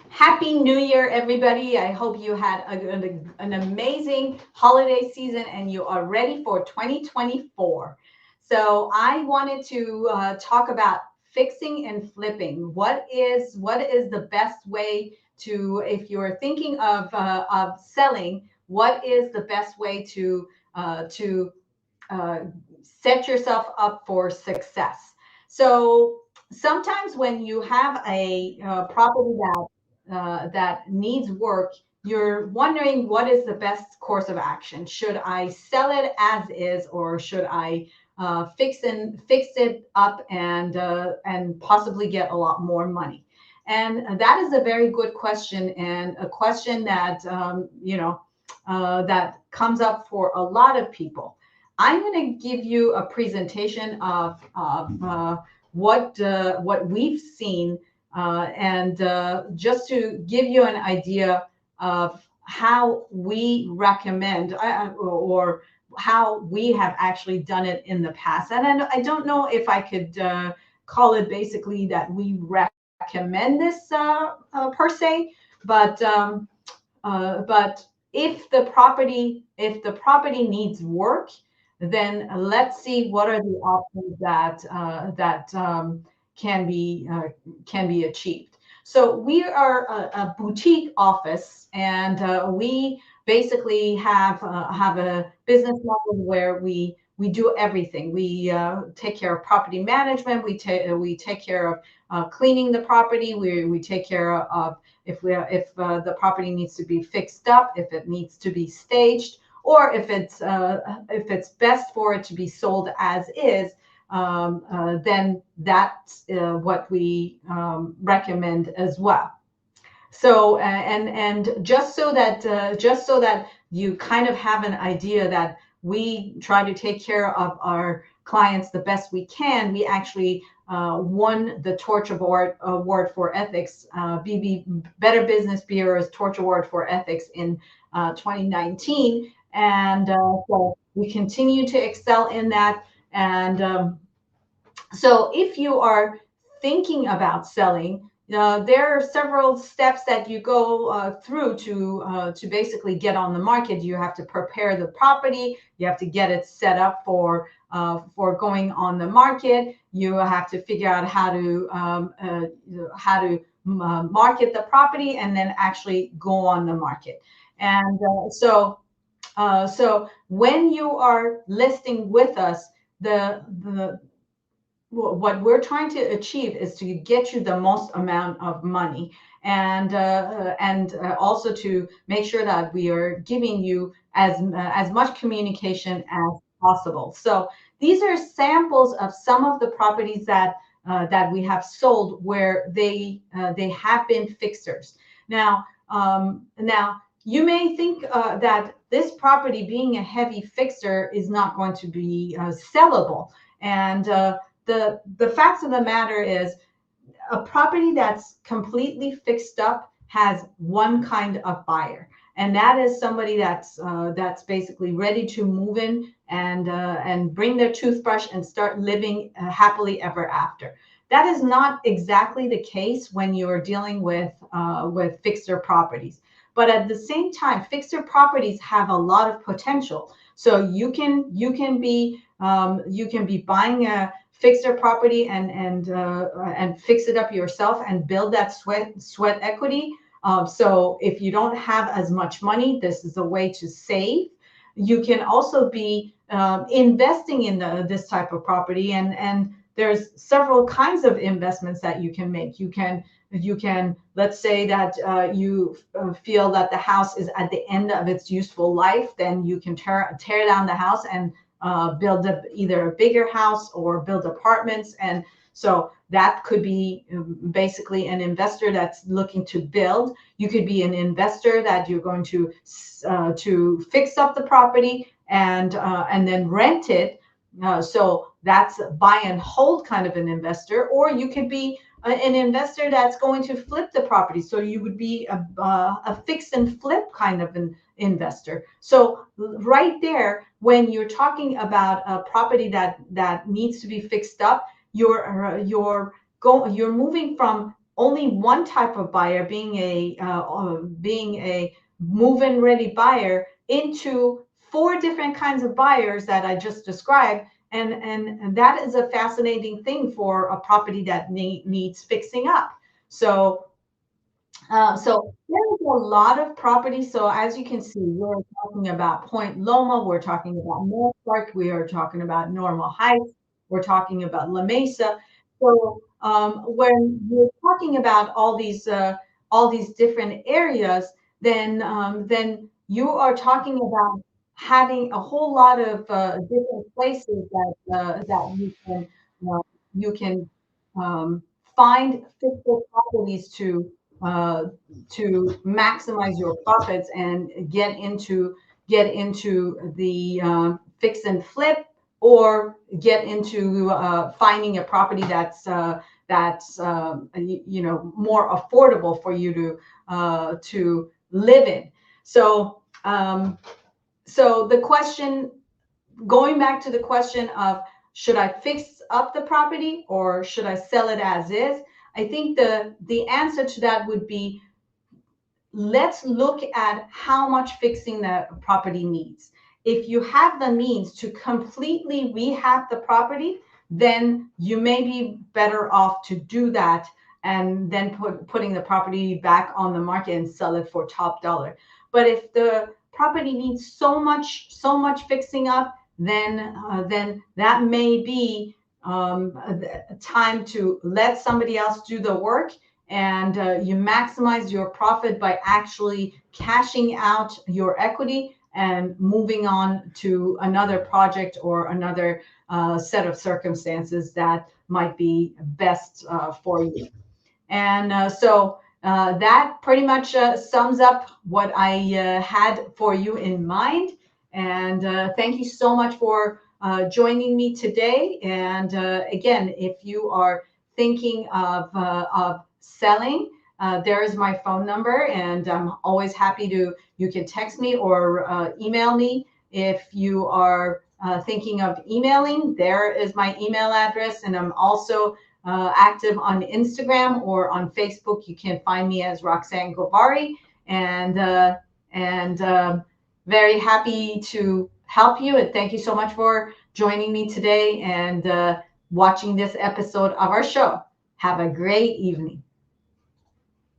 Happy New Year, everybody. I hope you had an amazing holiday season and you are ready for 2024. So, I wanted to talk about fixing and flipping. What is the best way to, if you're thinking of selling, what is the best way to uh, set yourself up for success? So, sometimes when you have a property that needs work, you're wondering what is the best course of action. Should I sell it as is, or should I fix it up and possibly get a lot more money? And that is a very good question, and a question that that comes up for a lot of people. I'm going to give you a presentation of what we've seen and just to give you an idea of how we recommend or how we have actually done it in the past. And I don't know if I could call it basically that we recommend this per se, but but if the property needs work, then let's see what are the options that can be achieved. So we are a boutique office, and we basically have a business model where we do everything. We take care of property management. We take care of cleaning the property. We take care of if the property needs to be fixed up, if it needs to be staged, or if it's best for it to be sold as is. Then that's what we recommend as well. So and just so that you kind of have an idea that we try to take care of our clients the best we can. We actually won the Torch Award for Ethics, BB Better Business Bureau's Torch Award for Ethics in 2019, and so we continue to excel in that. And so if you are thinking about selling, there are several steps that you go through to basically get on the market. You have to prepare the property. You have to get it set up for going on the market. You have to figure out how to market the property and then actually go on the market. And so when you are listing with us, the what we're trying to achieve is to get you the most amount of money, and also to make sure that we are giving you as much communication as possible. So these are samples of some of the properties that we have sold where they have been fixers. Now you may think that this property, being a heavy fixer, is not going to be sellable, and the facts of the matter is a property that's completely fixed up has one kind of buyer, and that is somebody that's basically ready to move in and bring their toothbrush and start living happily ever after. That is not exactly the case when you're dealing with fixer properties. But at the same time, fixer properties have a lot of potential. So you can be buying a fixer property and fix it up yourself and build that sweat equity. So if you don't have as much money, this is a way to save. You can also be investing in this type of property, and there's several kinds of investments that you can make. You can let's say that you feel that the house is at the end of its useful life, then you can tear down the house and build either a bigger house or build apartments. And so that could be basically an investor that's looking to build. You could be an investor that you're going to fix up the property and then rent it. So that's buy and hold kind of an investor. Or you could be an investor that's going to flip the property. So you would be a fix and flip kind of an investor. So right there, when you're talking about a property that needs to be fixed up, you're moving from only one type of buyer, being a move-in ready buyer, into four different kinds of buyers that I just described. And that is a fascinating thing for a property that needs fixing up. So so there's a lot of property. So as you can see, we're talking about Point Loma, we're talking about North Park, we are talking about Normal Heights, we're talking about La Mesa. So when we're talking about all these different areas, then you are talking about having a whole lot of different places that uh, you can um, find fiscal properties uh, to maximize your profits and get into the fix and flip, or get into finding a property that's more affordable for you to live in. So so the question, going back to the question of, should I fix up the property or should I sell it as is? I think the answer to that would be, let's look at how much fixing the property needs. If you have the means to completely rehab the property, then you may be better off to do that, and then putting the property back on the market and sell it for top dollar. But if the property needs so much fixing up, then that may be a time to let somebody else do the work, and you maximize your profit by actually cashing out your equity and moving on to another project or another set of circumstances that might be best for you. And that pretty much sums up what I had for you in mind. And thank you so much for joining me today. And again, if you are thinking of selling, there is my phone number, and I'm always happy to, you can text me or email me. If you are thinking of emailing, there is my email address. And I'm also active on Instagram or on Facebook. You can find me as Roxanne Govari, and very happy to help you. And thank you so much for joining me today and watching this episode of our show. Have a great evening.